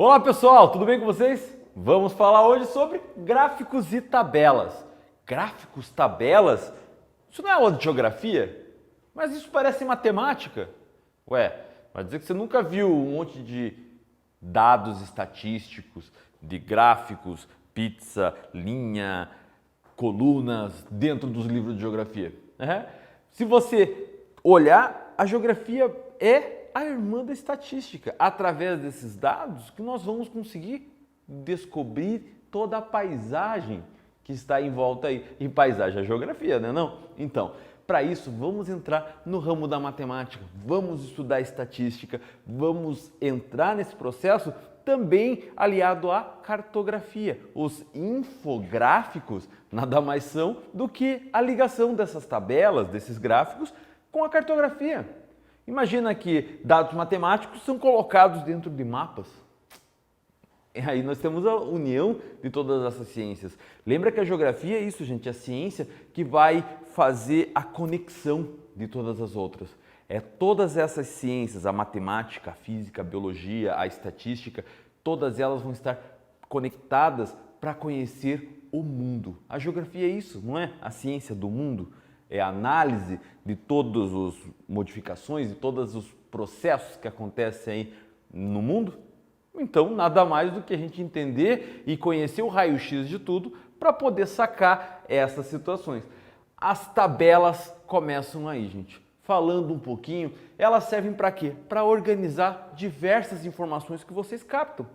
Olá pessoal, tudo bem com vocês? Vamos falar hoje sobre gráficos e tabelas. Gráficos, tabelas? Isso não é aula de geografia? Mas isso parece matemática. Ué, vai dizer que você nunca viu um monte de dados estatísticos, de gráficos, pizza, linha, colunas dentro dos livros de geografia. Se você olhar, a geografia é a irmã da estatística. Através desses dados que nós vamos conseguir descobrir toda a paisagem que está em volta aí. E paisagem é geografia, né? Não? Então, para isso, vamos entrar no ramo da matemática, vamos estudar estatística, vamos entrar nesse processo também aliado à cartografia. Os infográficos nada mais são do que a ligação dessas tabelas, desses gráficos, com a cartografia. Imagina que dados matemáticos são colocados dentro de mapas. E aí nós temos a união de todas essas ciências. Lembra que a geografia é isso, gente, a ciência que vai fazer a conexão de todas as outras. É todas essas ciências, a matemática, a física, a biologia, a estatística, todas elas vão estar conectadas para conhecer o mundo. A geografia é isso, não é? A ciência do mundo. É a análise de todas as modificações, de todos os processos que acontecem aí no mundo. Então, nada mais do que a gente entender e conhecer o raio-x de tudo para poder sacar essas situações. As tabelas começam aí, gente. Falando um pouquinho, elas servem para quê? Para organizar diversas informações que vocês captam.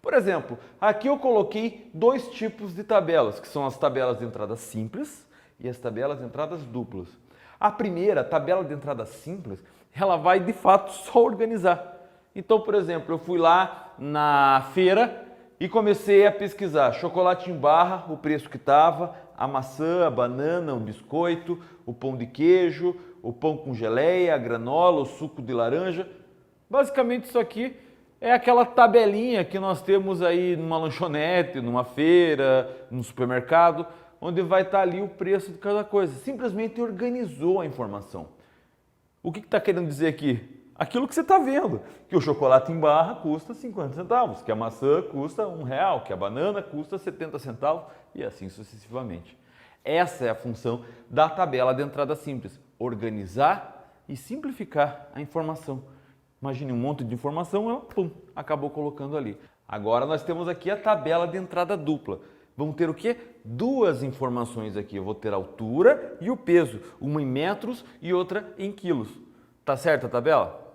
Por exemplo, aqui eu coloquei dois tipos de tabelas, que são as tabelas de entrada simples e as tabelas de entradas duplas. A primeira, a tabela de entrada simples, ela vai de fato só organizar. Então, por exemplo, eu fui lá na feira e comecei a pesquisar chocolate em barra, o preço que estava, a maçã, a banana, o biscoito, o pão de queijo, o pão com geleia, a granola, o suco de laranja. Basicamente isso aqui é aquela tabelinha que nós temos aí numa lanchonete, numa feira, no supermercado, onde vai estar ali o preço de cada coisa. Simplesmente organizou a informação. O que está querendo dizer aqui? Aquilo que você está vendo, que o chocolate em barra custa 50 centavos, que a maçã custa R$1, que a banana custa 70 centavos e assim sucessivamente. Essa é a função da tabela de entrada simples, organizar e simplificar a informação. Imagine um monte de informação, ela pum, acabou colocando ali. Agora nós temos aqui a tabela de entrada dupla. Vamos ter o quê? Duas informações aqui. Eu vou ter a altura e o peso, uma em metros e outra em quilos. Tá certa a tabela?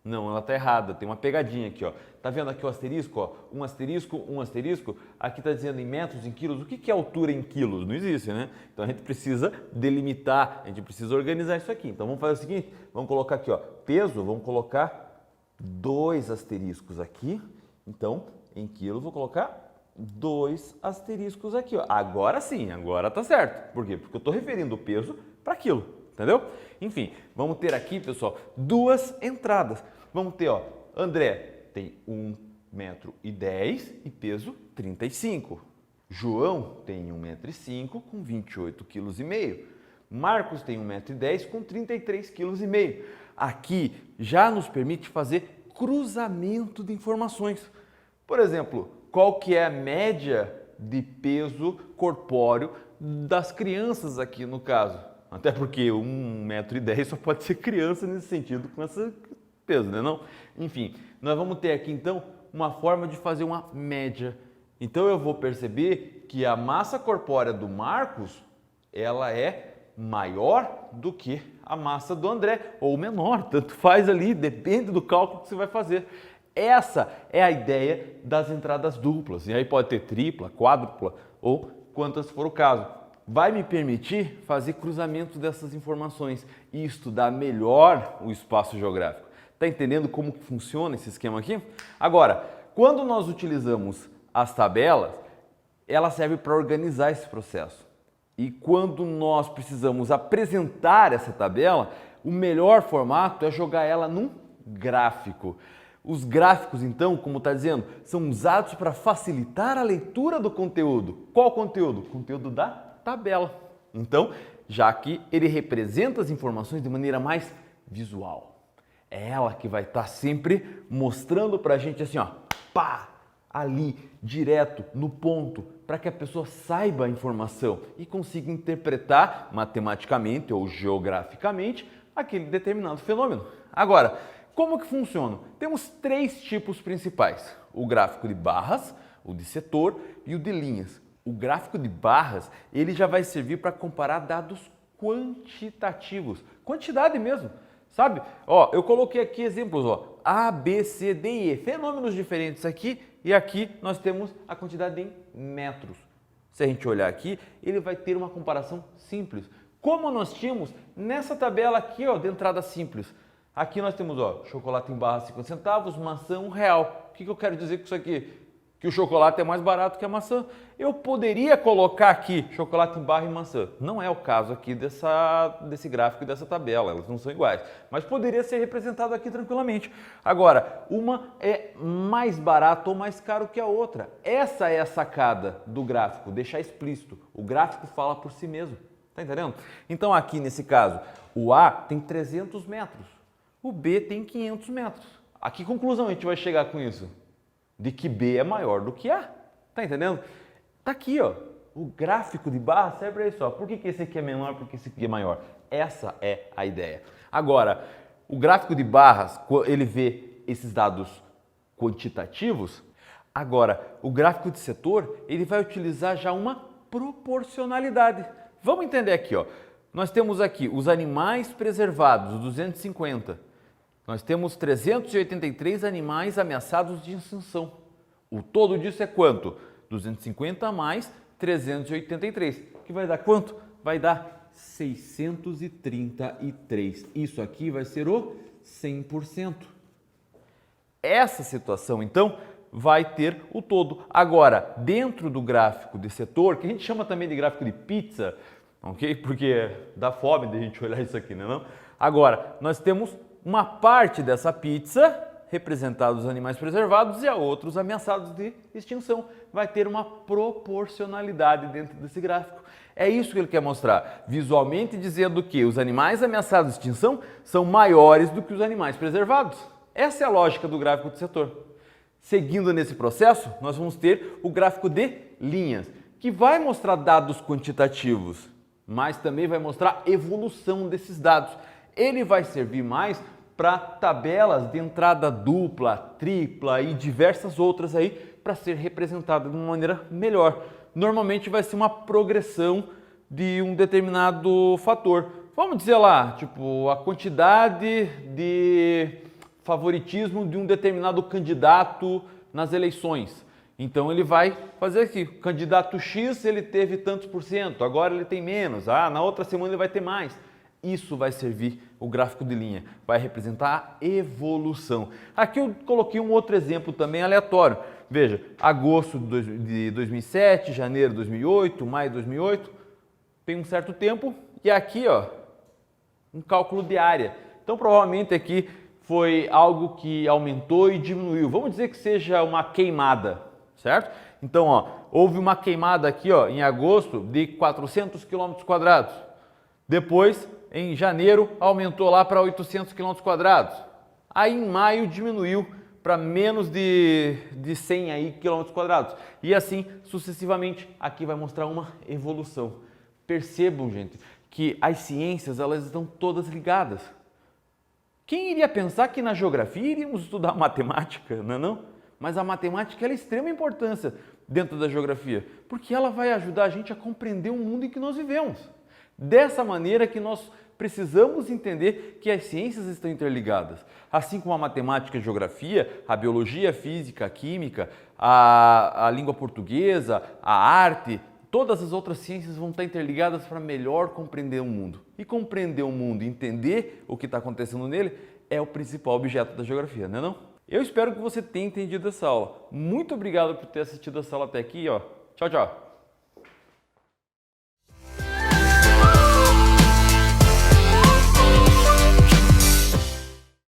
Não, ela está errada, tem uma pegadinha aqui, ó. Tá vendo aqui o asterisco, ó? Um asterisco, aqui está dizendo em metros, em quilos. O que é altura em quilos? Não existe, né? Então a gente precisa delimitar, a gente precisa organizar isso aqui. Então vamos fazer o seguinte, vamos colocar aqui, ó, peso, vamos colocar dois asteriscos aqui. Então, em quilos, vou colocar dois asteriscos aqui, ó. Agora sim, agora tá certo. Por quê? Porque eu estou referindo o peso para quilo. Entendeu? Enfim, vamos ter aqui, pessoal, duas entradas. Vamos ter, ó, André tem 1,10 m e peso 35. João tem 1,05 m com 28,5 kg. Marcos tem 1,10 m com 33,5 kg. Aqui já nos permite fazer cruzamento de informações. Por exemplo, qual que é a média de peso corpóreo das crianças aqui no caso? Até porque 1,10 m só pode ser criança nesse sentido, com esse peso, né? Não? Enfim, nós vamos ter aqui então uma forma de fazer uma média. Então eu vou perceber que a massa corpórea do Marcos, ela é maior do que a massa do André, ou menor, tanto faz ali, depende do cálculo que você vai fazer. Essa é a ideia das entradas duplas, e aí pode ter tripla, quádrupla ou quantas for o caso. Vai me permitir fazer cruzamento dessas informações e estudar melhor o espaço geográfico. Está entendendo como que funciona esse esquema aqui? Agora, quando nós utilizamos as tabelas, ela serve para organizar esse processo. E quando nós precisamos apresentar essa tabela, o melhor formato é jogar ela num gráfico. Os gráficos, então, como está dizendo, são usados para facilitar a leitura do conteúdo. Qual conteúdo? Conteúdo da tabela. Então, já que ele representa as informações de maneira mais visual. É ela que vai estar sempre mostrando para a gente assim, ó, pá, ali, direto, no ponto, para que a pessoa saiba a informação e consiga interpretar matematicamente ou geograficamente aquele determinado fenômeno. Agora, como que funciona? Temos três tipos principais: o gráfico de barras, o de setor e o de linhas. O gráfico de barras, ele já vai servir para comparar dados quantitativos, quantidade mesmo, sabe? Ó, eu coloquei aqui exemplos, ó, A, B, C, D e E, fenômenos diferentes aqui, e aqui nós temos a quantidade em metros. Se a gente olhar aqui, ele vai ter uma comparação simples, como nós tínhamos nessa tabela aqui, ó, de entrada simples. Aqui nós temos, ó, chocolate em barra 50 centavos, maçã R$1. O que eu quero dizer com isso aqui? Que o chocolate é mais barato que a maçã. Eu poderia colocar aqui chocolate em barra e maçã. Não é o caso aqui desse gráfico e dessa tabela, elas não são iguais. Mas poderia ser representado aqui tranquilamente. Agora, uma é mais barata ou mais caro que a outra. Essa é a sacada do gráfico, deixar explícito. O gráfico fala por si mesmo. Tá entendendo? Então aqui nesse caso, o A tem 300 metros, o B tem 500 metros. A que conclusão a gente vai chegar com isso? De que B é maior do que A. Tá entendendo? Tá aqui, ó. O gráfico de barra serve para isso, ó. Por que esse aqui é menor, por que esse aqui é maior? Essa é a ideia. Agora, o gráfico de barras, ele vê esses dados quantitativos. Agora, o gráfico de setor, ele vai utilizar já uma proporcionalidade. Vamos entender aqui, ó. Nós temos aqui os animais preservados, 250. Nós temos 383 animais ameaçados de extinção. O todo disso é quanto? 250 mais 383, que vai dar quanto? Vai dar 633. Isso aqui vai ser o 100%. Essa situação, então, vai ter o todo. Agora, dentro do gráfico de setor, que a gente chama também de gráfico de pizza, ok? Porque dá fome de a gente olhar isso aqui, não? Agora, nós temos uma parte dessa pizza representada os animais preservados e a outros ameaçados de extinção. Vai ter uma proporcionalidade dentro desse gráfico. É isso que ele quer mostrar, visualmente dizendo que os animais ameaçados de extinção são maiores do que os animais preservados. Essa é a lógica do gráfico de setor. Seguindo nesse processo, nós vamos ter o gráfico de linhas, que vai mostrar dados quantitativos, mas também vai mostrar evolução desses dados. Ele vai servir mais para tabelas de entrada dupla, tripla e diversas outras aí para ser representada de uma maneira melhor. Normalmente vai ser uma progressão de um determinado fator. Vamos dizer lá, tipo, a quantidade de favoritismo de um determinado candidato nas eleições. Então ele vai fazer aqui, o candidato X ele teve tantos por cento, agora ele tem menos, na outra semana ele vai ter mais. Isso vai servir o gráfico de linha, vai representar a evolução. Aqui eu coloquei um outro exemplo também aleatório. Veja, agosto de 2007, janeiro de 2008, maio de 2008, tem um certo tempo e aqui, ó, um cálculo de área. Então provavelmente aqui foi algo que aumentou e diminuiu. Vamos dizer que seja uma queimada, certo? Então, ó, houve uma queimada aqui, ó, em agosto de 400 km². Depois, em janeiro, aumentou lá para 800 km². Aí em maio diminuiu para menos de 100 aí, km². E assim sucessivamente. Aqui vai mostrar uma evolução. Percebam, gente, que as ciências elas estão todas ligadas. Quem iria pensar que na geografia iríamos estudar matemática, não é não? Mas a matemática é de extrema importância dentro da geografia, porque ela vai ajudar a gente a compreender o mundo em que nós vivemos. Dessa maneira que nós precisamos entender que as ciências estão interligadas. Assim como a matemática e a geografia, a biologia, a física, a química, a língua portuguesa, a arte, todas as outras ciências vão estar interligadas para melhor compreender o mundo. E compreender o mundo e entender o que está acontecendo nele é o principal objeto da geografia, não é não? Eu espero que você tenha entendido essa aula. Muito obrigado por ter assistido essa aula até aqui. Ó. Tchau, tchau.